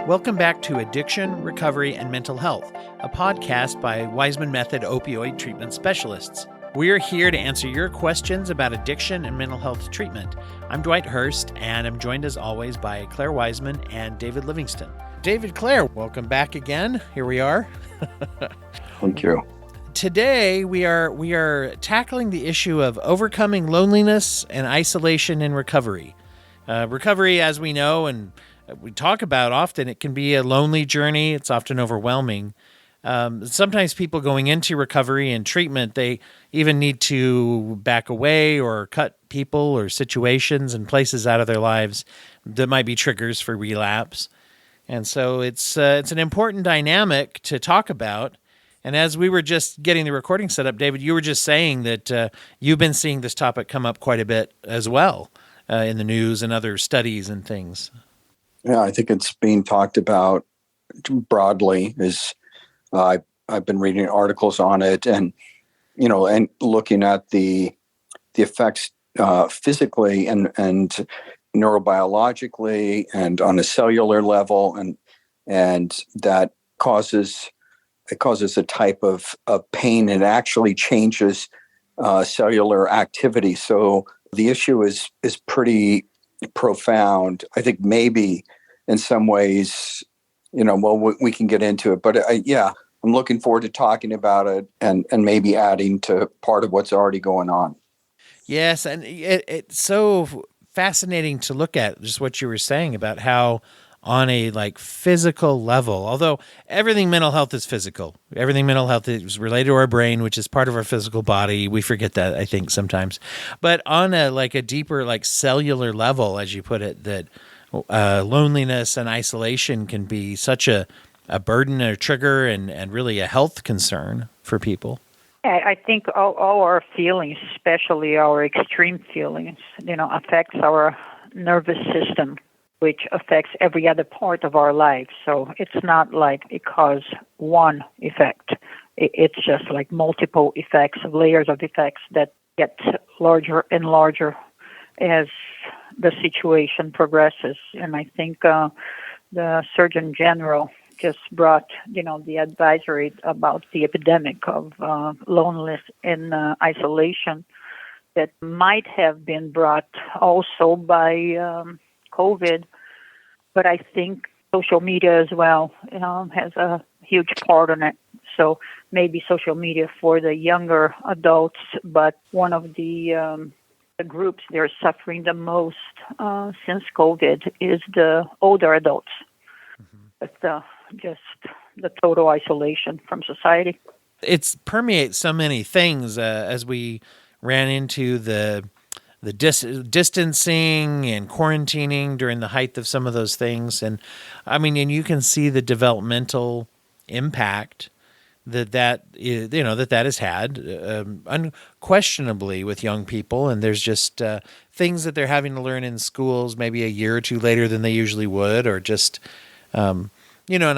Welcome back to Addiction, Recovery, and Mental Health, a podcast by Waismann Method opioid treatment specialists. We're here to answer your questions about addiction and mental health treatment. I'm Dwight Hurst, and I'm joined as always by Clare Waismann and David Livingston. David, Clare, welcome back again. Here we are. Thank you. Today, we are tackling the issue of overcoming loneliness and isolation in recovery. Recovery, as we know and we talk about often, it can be a lonely journey. It's often overwhelming. Sometimes people going into recovery and treatment, they even need to back away or cut people or situations and places out of their lives that might be triggers for relapse. And so it's an important dynamic to talk about. And as we were just getting the recording set up, David, you were just saying that you've been seeing this topic come up quite a bit as well in the news and other studies and things. Yeah, I think it's being talked about broadly. I've been reading articles on it, and and looking at the effects physically and neurobiologically and on a cellular level, and that causes a type of pain and actually changes cellular activity. So the issue is pretty profound. I think maybe in some ways, we can get into it, but I'm looking forward to talking about it and maybe adding to part of what's already going on. Yes, and it's so fascinating to look at just what you were saying about how on a physical level, although everything mental health is physical, everything mental health is related to our brain, which is part of our physical body. We forget that, I think, sometimes. But on a deeper cellular level, as you put it, that loneliness and isolation can be such a burden or trigger and really a health concern for people. I think all our feelings, especially our extreme feelings, affects our nervous system, which affects every other part of our life. So it's not like it causes one effect. It's just like multiple effects, layers of effects that get larger and larger as the situation progresses. And I think the Surgeon General just brought, the advisory about the epidemic of loneliness and isolation that might have been brought also by COVID, but I think social media as well has a huge part in it. So maybe social media for the younger adults, but one of the groups they're suffering the most since COVID is the older adults. With just the total isolation from society. It permeates so many things as we ran into the distancing and quarantining during the height of some of those things. And you can see the developmental impact that has had unquestionably with young people. And there's just things that they're having to learn in schools maybe a year or two later than they usually would, or just, and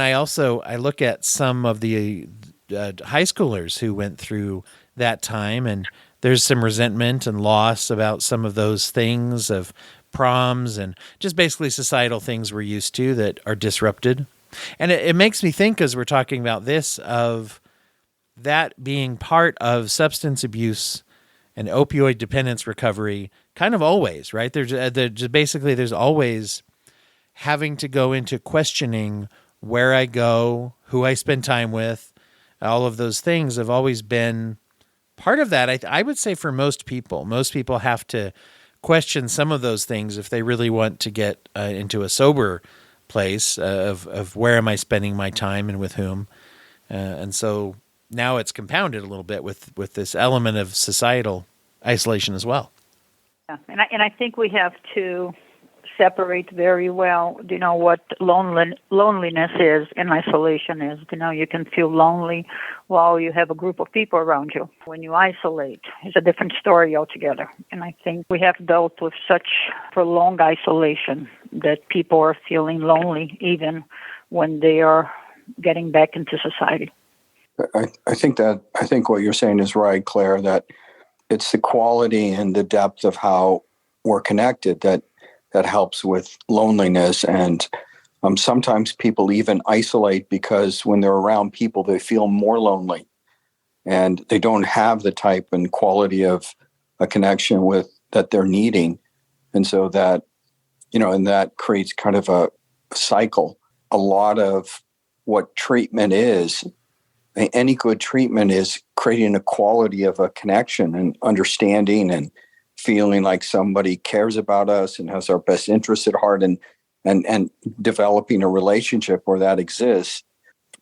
I look at some of the high schoolers who went through that time, and there's some resentment and loss about some of those things of proms and just basically societal things we're used to that are disrupted. And it makes me think, as we're talking about this, of that being part of substance abuse and opioid dependence recovery kind of always, right? There's always having to go into questioning where I go, who I spend time with. All of those things have always been part of that. I would say for most people have to question some of those things if they really want to get into a sober place of where am I spending my time and with whom. And so now it's compounded a little bit with this element of societal isolation as well. Yeah, and I think we have to separate very well, what loneliness is and isolation is. You can feel lonely while you have a group of people around you. When you isolate, it's a different story altogether. And I think we have dealt with such prolonged isolation that people are feeling lonely even when they are getting back into society. I think what you're saying is right, Claire, that it's the quality and the depth of how we're connected that helps with loneliness. And Sometimes people even isolate because when they're around people, they feel more lonely and they don't have the type and quality of a connection with that they're needing. And so that, and that creates kind of a cycle. A lot of what treatment is, any good treatment is creating a quality of a connection and understanding and feeling like somebody cares about us and has our best interests at heart, and developing a relationship where that exists,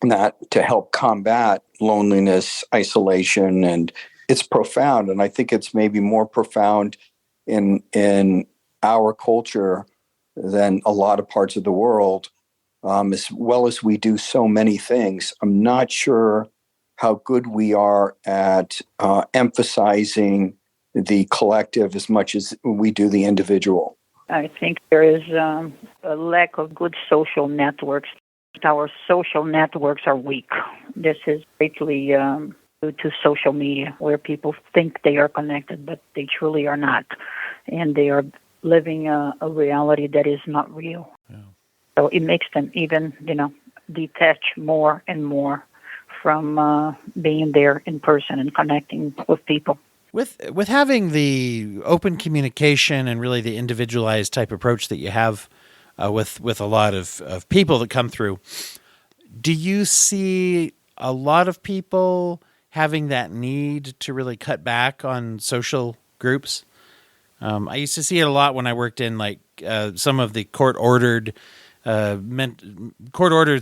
and that to help combat loneliness, isolation. And it's profound. And I think it's maybe more profound in our culture than a lot of parts of the world. As well as we do so many things, I'm not sure how good we are at emphasizing the collective as much as we do the individual. I think there is a lack of good social networks. Our social networks are weak. This is greatly due to social media, where people think they are connected, but they truly are not. And they are living a reality that is not real. Yeah. So it makes them even, detach more and more from being there in person and connecting with people. With having the open communication and really the individualized type approach that you have with a lot of people that come through, do you see a lot of people having that need to really cut back on social groups? I used to see it a lot when I worked in some of the court-ordered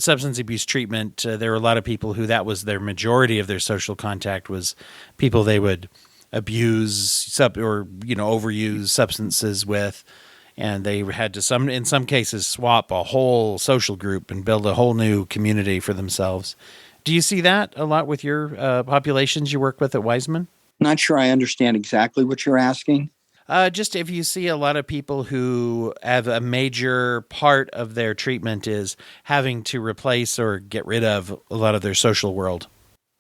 substance abuse treatment. There were a lot of people who that was their majority of their social contact was people they would abuse or overuse substances with, and they had to in some cases swap a whole social group and build a whole new community for themselves. Do you see that a lot with your populations you work with at Waismann? Not sure I understand exactly what you're asking. Just if you see a lot of people who have a major part of their treatment is having to replace or get rid of a lot of their social world.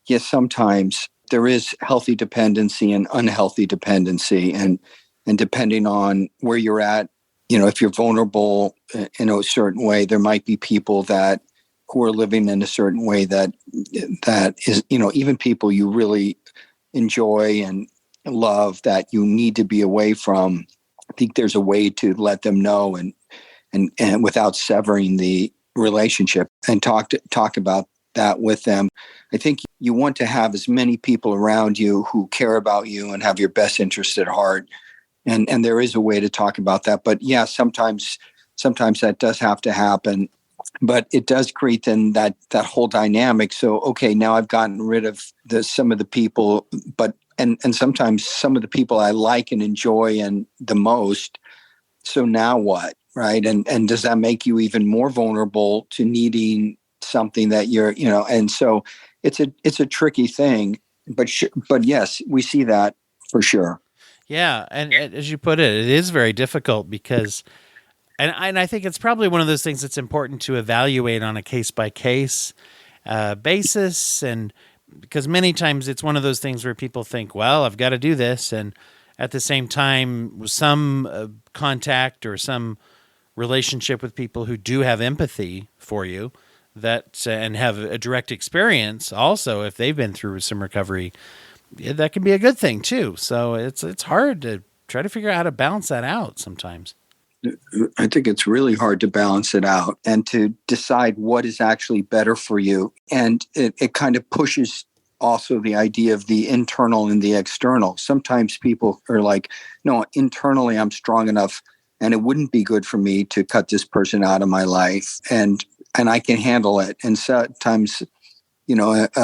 Yes, sometimes there is healthy dependency and unhealthy dependency, and depending on where you're at, if you're vulnerable in a certain way, there might be people who are living in a certain way that is, even people you really enjoy and love that you need to be away from. I think there's a way to let them know and without severing the relationship, and talk about that with them. I think you want to have as many people around you who care about you and have your best interest at heart. And there is a way to talk about that. But yeah, sometimes that does have to happen. But it does create then that whole dynamic. So, okay, now I've gotten rid of some of the people, but and sometimes some of the people I like and enjoy and the most. So now what, right? And does that make you even more vulnerable to needing something that you're, and so it's a tricky thing, but yes, we see that for sure. Yeah. And as you put it is very difficult because, and I think it's probably one of those things that's important to evaluate on a case by case basis. And because many times it's one of those things where people think, well, I've got to do this. And at the same time, some contact or some relationship with people who do have empathy for you that and have a direct experience also, if they've been through some recovery, that can be a good thing too. So it's hard to try to figure out how to balance that out sometimes. I think it's really hard to balance it out and to decide what is actually better for you. And it kind of pushes also the idea of the internal and the external. Sometimes people are like, no, internally I'm strong enough and it wouldn't be good for me to cut this person out of my life. And I can handle it. And sometimes,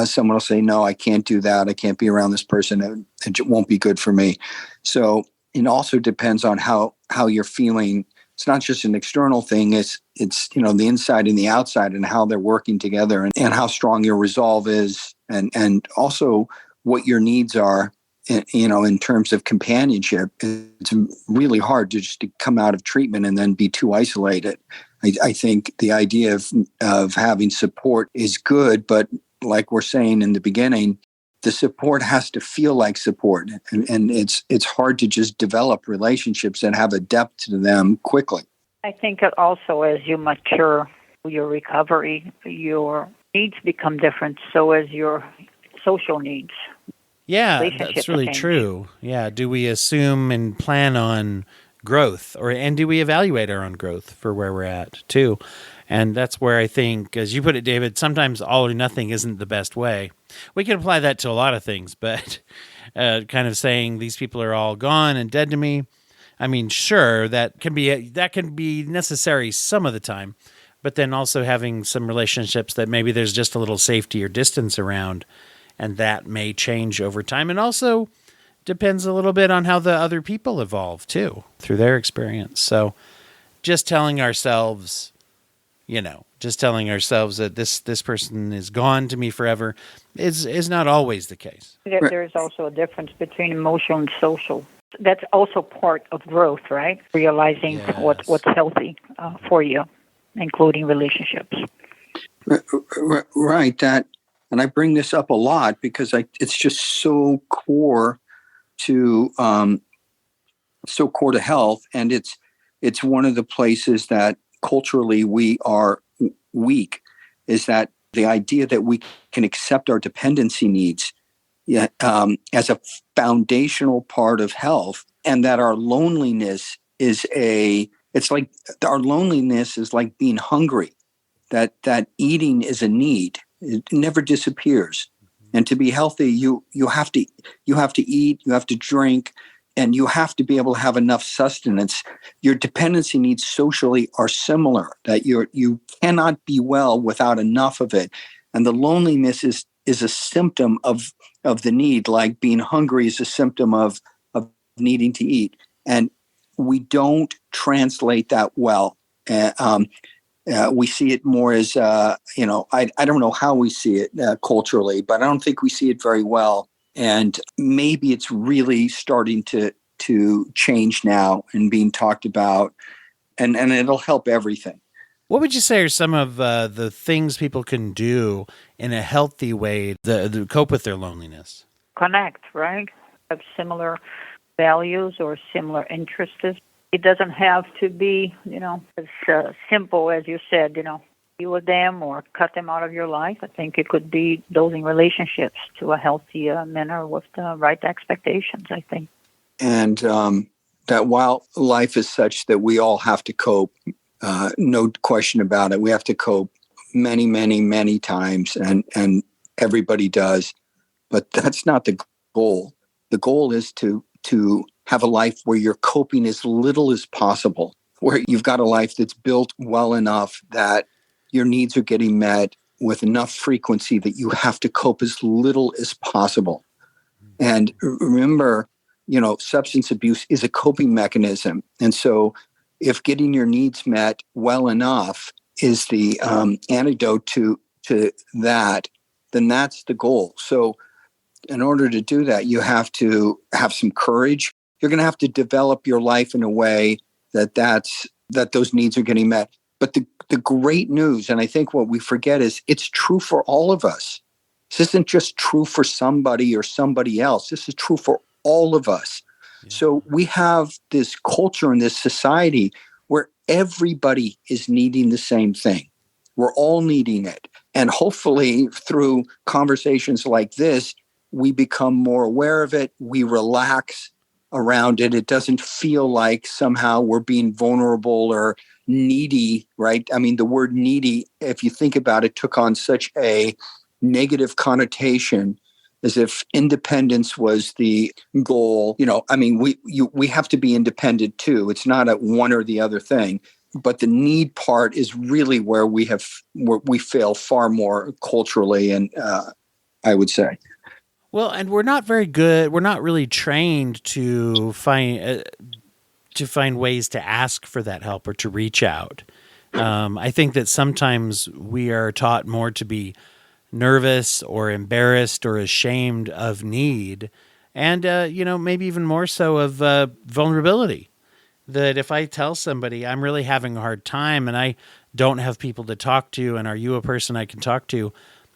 someone will say, no, I can't do that. I can't be around this person. It won't be good for me. So it also depends on how you're feeling. It's not just an external thing. It's the inside and the outside and how they're working together and how strong your resolve is and also what your needs are, in terms of companionship. It's really hard to just come out of treatment and then be too isolated. I think the idea of having support is good, but like we're saying in the beginning, the support has to feel like support. And it's hard to just develop relationships and have a depth to them quickly. I think also as you mature your recovery, your needs become different, so as your social needs. Yeah, Relationship that's really change. true. Yeah. Do we assume and plan on growth, and do we evaluate our own growth for where we're at too? And that's where I think, as you put it, David, sometimes all or nothing isn't the best way. We can apply that to a lot of things, but kind of saying these people are all gone and dead to me. I mean, sure, that can be necessary some of the time, but then also having some relationships that maybe there's just a little safety or distance around, and that may change over time. And also depends a little bit on how the other people evolve too through their experience. So just telling ourselves, that this person is gone to me forever is not always the case. There's also a difference between emotional and social. That's also part of growth, right? Realizing Yes. what's healthy for you, including relationships. Right. That, and I bring this up a lot because it's just so core to health, and it's one of the places that culturally we are weak. Is that the idea that we can accept our dependency needs as a foundational part of health, and that our loneliness is our loneliness is like being hungry. That eating is a need. It never disappears. And to be healthy, you have to eat, you have to drink, and you have to be able to have enough sustenance. Your dependency needs socially are similar, that you cannot be well without enough of it. And the loneliness is a symptom of the need, like being hungry is a symptom of needing to eat. And we don't translate that well. We see it more as, I don't know how we see it culturally, but I don't think we see it very well. And maybe it's really starting to change now and being talked about, and it'll help everything. What would you say are some of the things people can do in a healthy way to cope with their loneliness? Connect, right? Have similar values or similar interests. It doesn't have to be, as simple as you said, be with them or cut them out of your life. I think it could be building relationships to a healthy manner with the right expectations, I think. And that while life is such that we all have to cope, no question about it, we have to cope many, many, many times, and everybody does. But that's not the goal. The goal is to have a life where you're coping as little as possible, where you've got a life that's built well enough that your needs are getting met with enough frequency that you have to cope as little as possible. And remember, substance abuse is a coping mechanism. And so if getting your needs met well enough is the antidote to that, then that's the goal. So in order to do that, you have to have some courage. You're going to have to develop your life in a way that those needs are getting met. But the great news, and I think what we forget, is it's true for all of us. This isn't just true for somebody or somebody else. This is true for all of us. Yeah. So we have this culture and this society where everybody is needing the same thing. We're all needing it. And hopefully through conversations like this, we become more aware of it. We relax around it. It doesn't feel like somehow we're being vulnerable or needy, right? I mean, the word needy, if you think about it, took on such a negative connotation, as if independence was the goal. We have to be independent too. It's not a one or the other thing. But the need part is really where we fail far more culturally, and I would say. Well, and we're not very good. We're not really trained to find ways to ask for that help or to reach out. I think that sometimes we are taught more to be nervous or embarrassed or ashamed of need, and maybe even more so of vulnerability. That if I tell somebody I'm really having a hard time and I don't have people to talk to, and are you a person I can talk to,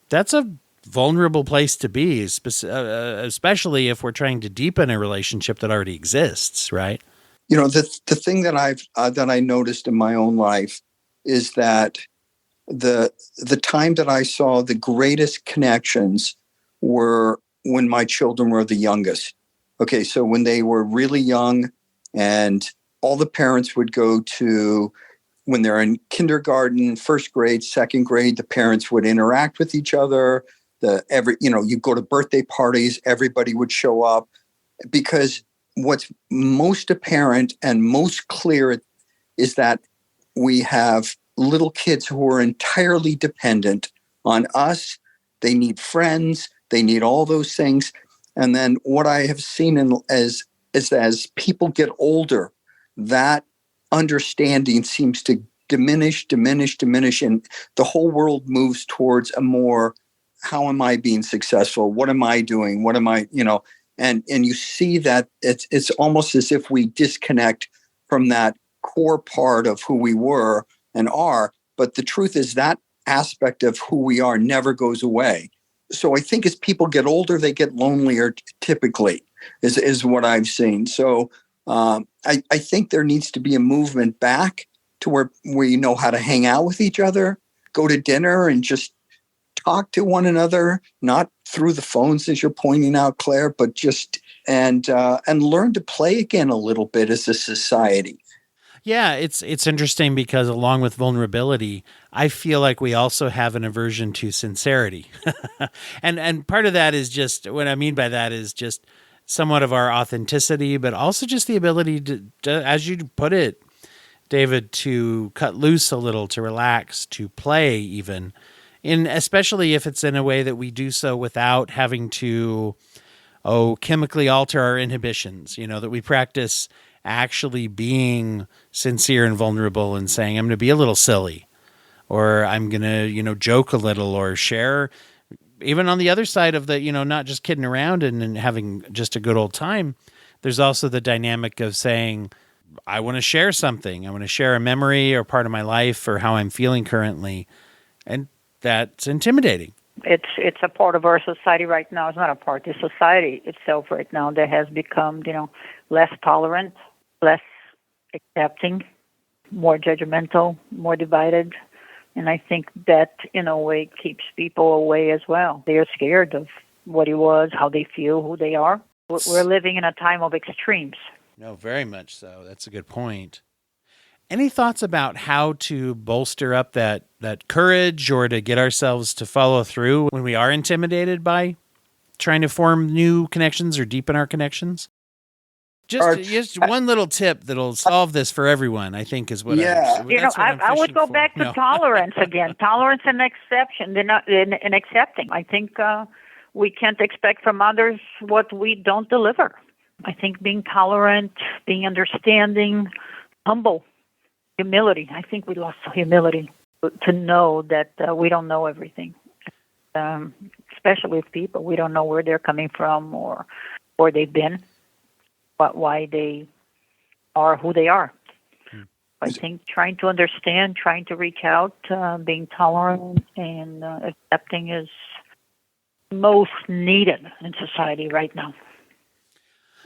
that's a vulnerable place to be, especially if we're trying to deepen a relationship that already exists, right? The thing that I noticed in my own life is that the time that I saw the greatest connections were when my children were the youngest. Okay, so when they were really young, and all the parents would go to, when they're in kindergarten, first grade, second grade, the parents would interact with each other. You go to birthday parties, everybody would show up, because what's most apparent and most clear is that we have little kids who are entirely dependent on us. They need friends. They need all those things. And then what I have seen as people get older, that understanding seems to diminish, and the whole world moves towards a more, how am I being successful? What am I doing? What am I, and you see that it's almost as if we disconnect from that core part of who we were and are. But the truth is that aspect of who we are never goes away. So I think as people get older, they get lonelier typically, is what I've seen. So I think there needs to be a movement back to where we know how to hang out with each other, go to dinner and just talk to one another, not through the phones, as you're pointing out, Claire, but just and learn to play again a little bit as a society. Yeah, it's interesting because along with vulnerability, I feel like we also have an aversion to sincerity. and part of that is just, what I mean by that is just somewhat of our authenticity, but also just the ability to, as you put it, David, to cut loose a little, to relax, to play even, especially if it's in a way that we do so without having to, chemically alter our inhibitions, that we practice actually being sincere and vulnerable and saying, I'm going to be a little silly, or I'm going to, joke a little, or share, even on the other side of the, not just kidding around and having just a good old time. There's also the dynamic of saying, I want to share something. I want to share a memory or part of my life or how I'm feeling currently. And that's intimidating. It's a part of our society right now. It's not a part. The society itself right now that has become, less tolerant, less accepting, more judgmental, more divided. And I think that, in a way, keeps people away as well. They're scared of what it was, how they feel, who they are. We're living in a time of extremes. No, very much so. That's a good point. Any thoughts about how to bolster up that courage, or to get ourselves to follow through when we are intimidated by trying to form new connections or deepen our connections? Just one little tip that'll solve this for everyone, I think, is what I would go back to tolerance again. Tolerance and exception. They're not in accepting. I think we can't expect from others what we don't deliver. I think being tolerant, being understanding, humble, humility. I think we lost humility to know that we don't know everything, especially with people. We don't know where they're coming from or where they've been, but why they are who they are. I think trying to understand, trying to reach out, being tolerant and accepting is most needed in society right now.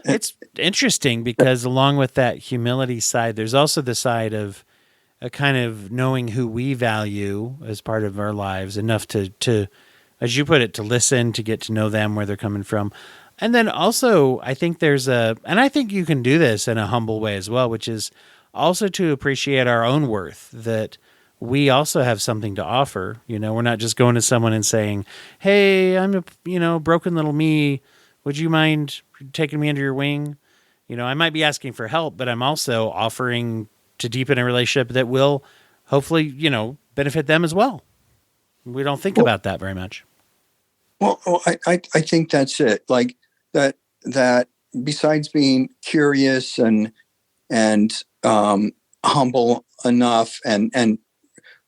It's interesting because along with that humility side, there's also the side of a kind of knowing who we value as part of our lives enough to, as you put it, to listen, to get to know them, where they're coming from. And then also, I think and I think you can do this in a humble way as well, which is also to appreciate our own worth, that we also have something to offer. We're not just going to someone and saying, hey, I'm a, broken little me. Would you mind taking me under your wing? I might be asking for help, but I'm also offering to deepen a relationship that will hopefully, benefit them as well. We don't think about that very much. Well, I think that's it. Like that besides being curious and humble enough and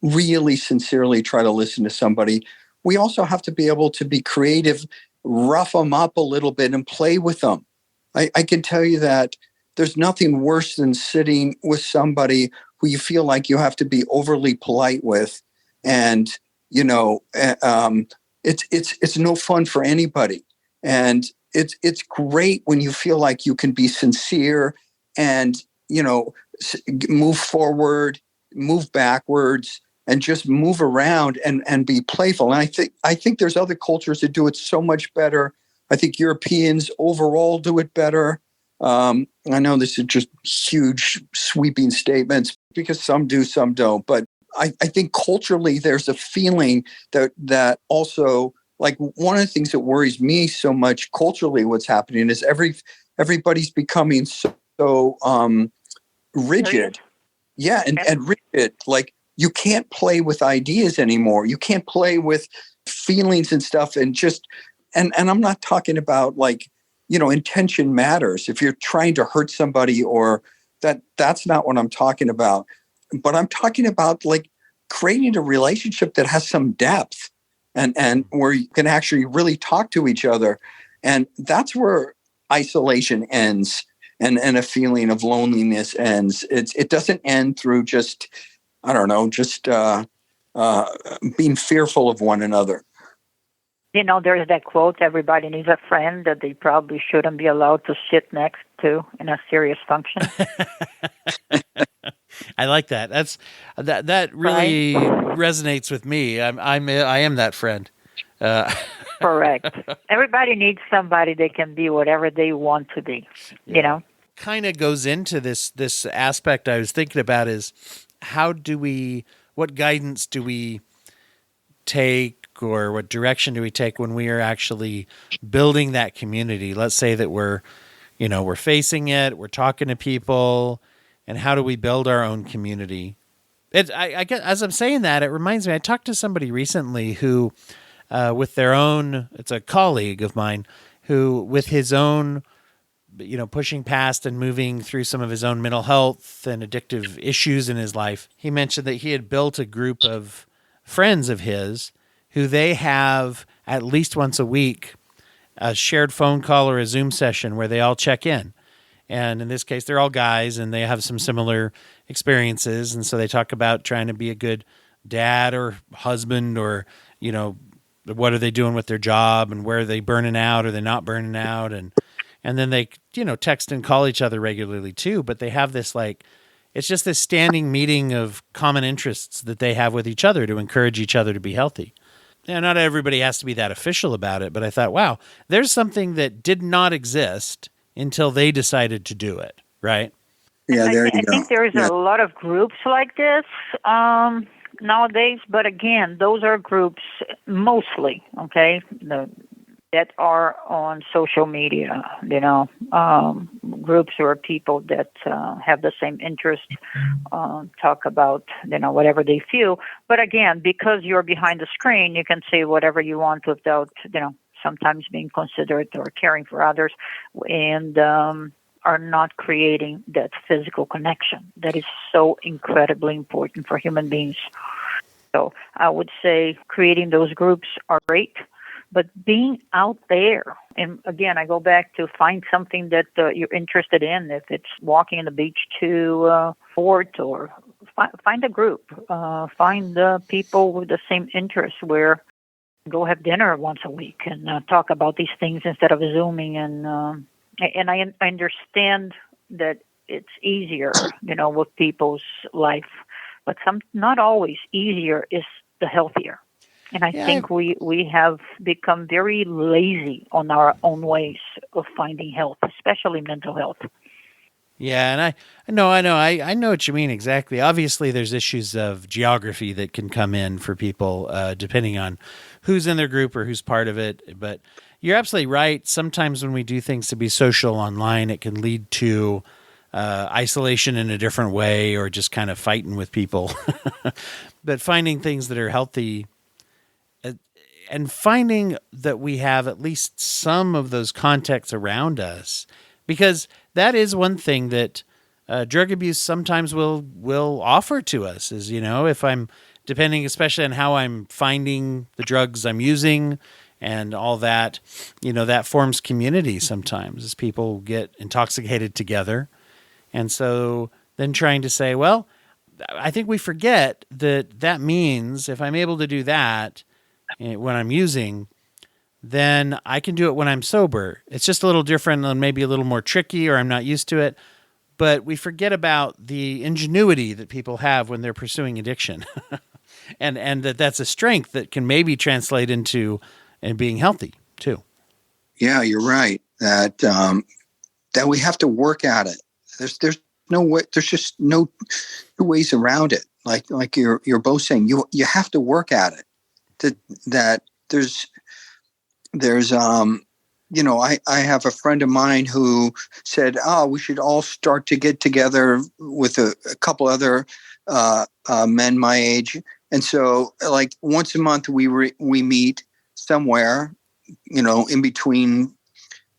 really sincerely try to listen to somebody, we also have to be able to be creative, rough them up a little bit and play with them. I can tell you that there's nothing worse than sitting with somebody who you feel like you have to be overly polite with. And, it's no fun for anybody. And it's great when you feel like you can be sincere and, move forward, move backwards, and just move around and be playful. And I think there's other cultures that do it so much better. I think Europeans overall do it better. I know this is just huge sweeping statements because some do, some don't. But I think culturally there's a feeling that also, like, one of the things that worries me so much culturally, what's happening is everybody's becoming so rigid. Yeah, and rigid. Like, you can't play with ideas anymore. You can't play with feelings and stuff. And I'm not talking about, like, intention matters. If you're trying to hurt somebody or that's not what I'm talking about. But I'm talking about, like, creating a relationship that has some depth and where you can actually really talk to each other. And that's where isolation ends and a feeling of loneliness ends. It doesn't end through just, I don't know, just being fearful of one another. There's that quote, everybody needs a friend that they probably shouldn't be allowed to sit next to in a serious function. I like that. That really resonates with me. I am that friend. Correct. Everybody needs somebody that can be whatever they want to be, Kind of goes into this aspect I was thinking about is what guidance do we take or what direction do we take when we are actually building that community? Let's say that we're facing it, we're talking to people, and how do we build our own community? I guess as I'm saying that, it reminds me, I talked to somebody recently who, it's a colleague of mine who, with his own, pushing past and moving through some of his own mental health and addictive issues in his life, he mentioned that he had built a group of friends of his who they have at least once a week a shared phone call or a Zoom session where they all check in. And in this case, they're all guys and they have some similar experiences. And so they talk about trying to be a good dad or husband or, what are they doing with their job and where are they burning out or they're not burning out. And then they, text and call each other regularly too. But they have this, like, it's just this standing meeting of common interests that they have with each other to encourage each other to be healthy. Now, not everybody has to be that official about it, but I thought, wow, there's something that did not exist until they decided to do it, right? Yeah, there you go. I think there's a lot of groups like this nowadays, but again, those are groups mostly, okay, that are on social media, groups or people that have the same interest, talk about, whatever they feel. But again, because you're behind the screen, you can say whatever you want without, sometimes being considerate or caring for others, and are not creating that physical connection that is so incredibly important for human beings. So I would say creating those groups are great. But being out there, and again, I go back to find something that you're interested in. If it's walking on the beach to fort, or find a group, find people with the same interests. Where go have dinner once a week and talk about these things instead of Zooming. And I understand that it's easier, with people's life, but not always easier is the healthier. And I think we have become very lazy on our own ways of finding health, especially mental health. Yeah, and I know what you mean exactly. Obviously, there's issues of geography that can come in for people, depending on who's in their group or who's part of it. But you're absolutely right. Sometimes when we do things to be social online, it can lead to isolation in a different way or just kind of fighting with people. But finding things that are healthy and finding that we have at least some of those contexts around us, because that is one thing that drug abuse sometimes will offer to us is, if I'm depending especially on how I'm finding the drugs I'm using and all that, that forms community sometimes as people get intoxicated together. And so then trying to say, well, I think we forget that means if I'm able to do that when I'm using, then I can do it when I'm sober. It's just a little different and maybe a little more tricky, or I'm not used to it. But we forget about the ingenuity that people have when they're pursuing addiction. and that's a strength that can maybe translate into and being healthy too. Yeah, you're right. That we have to work at it. There's no way. There's just no two ways around it. Like you're both saying, you have to work at it. That there's I have a friend of mine who said, "Oh, we should all start to get together with a couple other men my age." And so, like once a month, we meet somewhere, in between,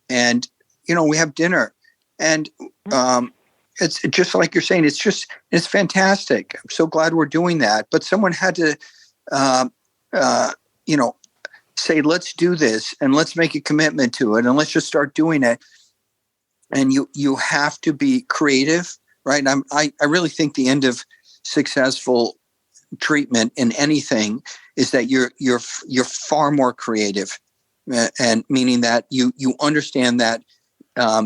and we have dinner, and it's just like you're saying. It's fantastic. I'm so glad we're doing that. But someone had to, say, let's do this and let's make a commitment to it and let's just start doing it. And you have to be creative, right? I really think the end of successful treatment in anything is that you're far more creative, and meaning that you understand that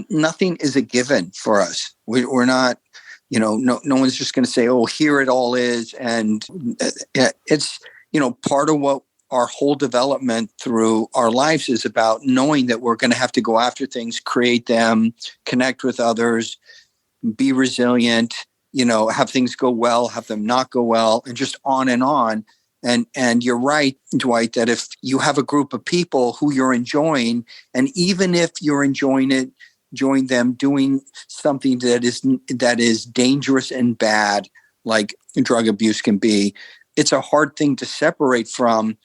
nothing is a given for us. We're not, no one's just going to say, oh, here it all is. And it's, part of what our whole development through our lives is about, knowing that we're going to have to go after things, create them, connect with others, be resilient, have things go well, have them not go well, and just on and on. And you're right, Dwight, that if you have a group of people who you're enjoying, and even if you're enjoying it, join them doing something that is dangerous and bad, like drug abuse can be, it's a hard thing to separate from,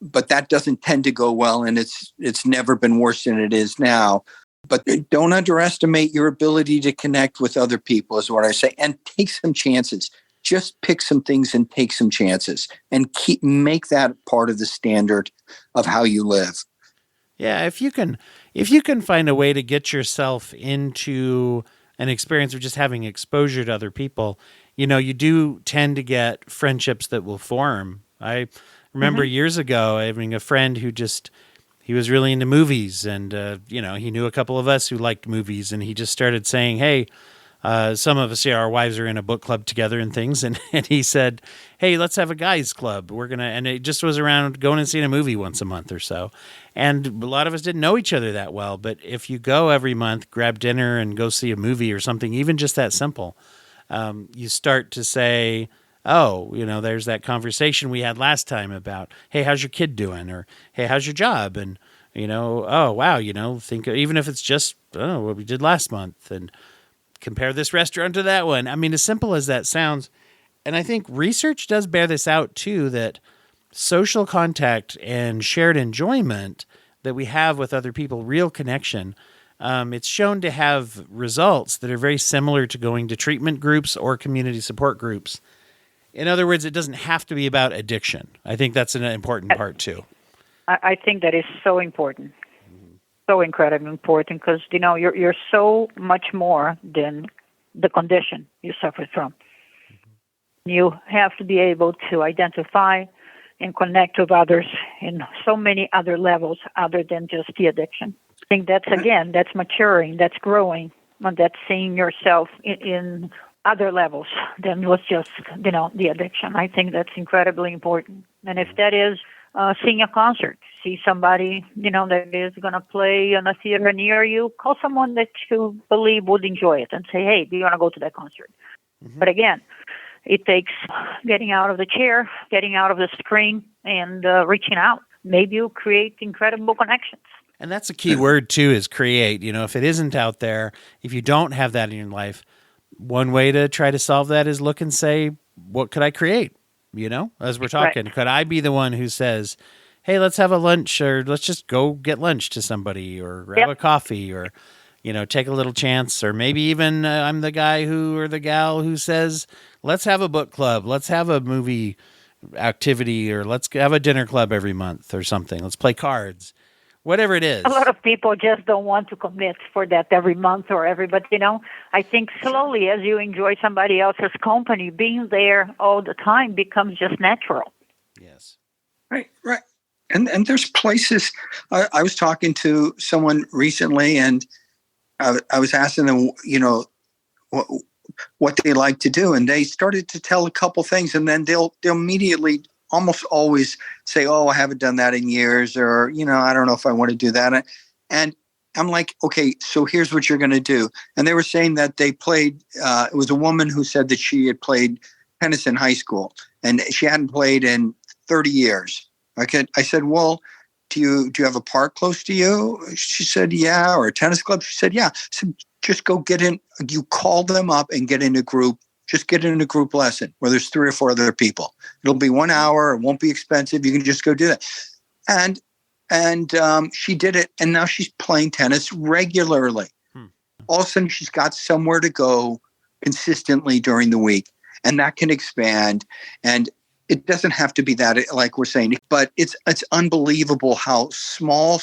but that doesn't tend to go well. And it's never been worse than it is now. But don't underestimate your ability to connect with other people, is what I say, and take some chances. Just pick some things and take some chances, and make that part of the standard of how you live. Yeah, if you can find a way to get yourself into an experience of just having exposure to other people, you do tend to get friendships that will form. I remember years ago having a friend who he was really into movies, and he knew a couple of us who liked movies, and he just started saying, hey, some of us, our wives are in a book club together and things. And he said, hey, let's have a guys club. And it just was around going and seeing a movie once a month or so. And a lot of us didn't know each other that well. But if you go every month, grab dinner and go see a movie or something, even just that simple, you start to say, oh, there's that conversation we had last time about, hey, how's your kid doing? Or, hey, how's your job? And, oh, wow, think even if it's just, what we did last month, and compare this restaurant to that one. I mean, as simple as that sounds. And I think research does bear this out too, that social contact and shared enjoyment that we have with other people, real connection, it's shown to have results that are very similar to going to treatment groups or community support groups. In other words, it doesn't have to be about addiction. I think that's an important part too. I think that is so important. So incredibly important, because you're so much more than the condition you suffered from. You have to be able to identify and connect with others in so many other levels other than just the addiction. I think that's maturing, that's growing, and that's seeing yourself in other levels than was just the addiction. I think that's incredibly important. And if that is seeing a concert, see somebody, that is going to play in a theater near you, call someone that you believe would enjoy it and say, hey, do you want to go to that concert? Mm-hmm. But again, it takes getting out of the chair, getting out of the screen, and reaching out. Maybe you create incredible connections. And that's a key word too, is create. If it isn't out there, if you don't have that in your life, one way to try to solve that is look and say, what could I create? As we're talking, right. Could I be the one who says, hey, let's have a lunch, or let's just go get lunch to somebody, or grab a coffee, or, take a little chance, or maybe even I'm the guy or the gal who says, let's have a book club, let's have a movie activity, or let's have a dinner club every month or something. Let's play cards, whatever it is. A lot of people just don't want to commit for that every month or but I think slowly, as you enjoy somebody else's company, being there all the time becomes just natural. Yes. Right. And there's places, I was talking to someone recently, and I was asking them, what they like to do. And they started to tell a couple things, and then they'll immediately almost always say, "Oh, I haven't done that in years," or, "I don't know if I want to do that." And I'm like, "Okay, so here's what you're going to do." And they were saying that they played, it was a woman who said that she had played tennis in high school and she hadn't played in 30 years. I said, "Well, do you have a park close to you?" She said, "Yeah." Or a tennis club? She said, "Yeah." I said, "Just go get in. You call them up and get in a group. Just get in a group lesson where there's 3 or 4 other people. It'll be 1 hour. It won't be expensive. You can just go do that." And she did it. And now she's playing tennis regularly. All of a sudden, she's got somewhere to go consistently during the week. And that can expand. And it doesn't have to be that, like we're saying, but it's unbelievable how small,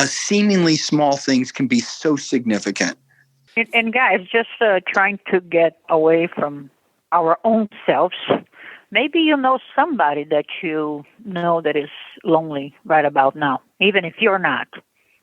seemingly small things can be so significant. And guys, just trying to get away from our own selves. Maybe you know somebody that you know that is lonely right about now, even if you're not.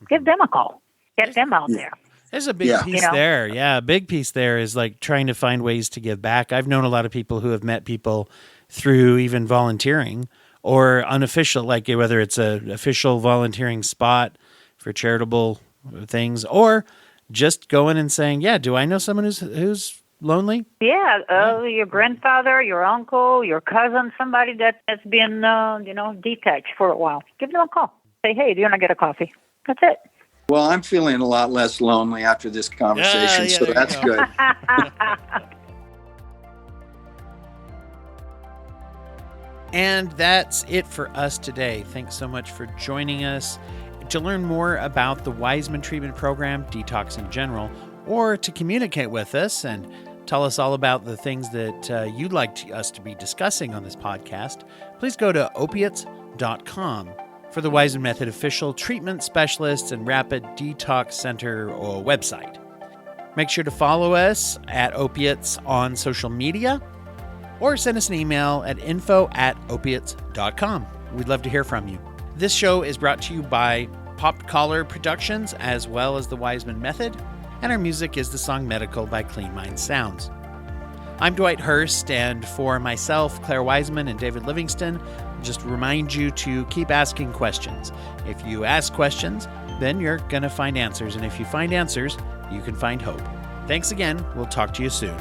Give them a call. Get them out there. There's a big piece there. Yeah, a big piece there is like trying to find ways to give back. I've known a lot of people who have met people through even volunteering or unofficial, like whether it's an official volunteering spot for charitable things or just going and saying, "Yeah, do I know someone who's lonely?" Yeah, your grandfather, your uncle, your cousin, somebody that has been, detached for a while. Give them a call. Say, "Hey, do you want to get a coffee?" That's it. Well, I'm feeling a lot less lonely after this conversation, so that's good. And that's it for us today. Thanks so much for joining us. To learn more about the Waismann treatment program, Detox in general, or to communicate with us and tell us all about the things that you'd like us to be discussing on this podcast, please go to opiates.com for the Waismann Method official treatment specialists and rapid detox center or website. Make sure to follow us at Opiates on social media or send us an email at info@opiates.com. We'd love to hear from you. This show is brought to you by Popped Collar Productions as well as the Waismann Method, and our music is the song Medical by Clean Mind Sounds. I'm Dwight Hurst, and for myself, Clare Waismann, and David Livingston, just remind you to keep asking questions. If you ask questions, then you're going to find answers, and if you find answers, you can find hope. Thanks again. We'll talk to you soon.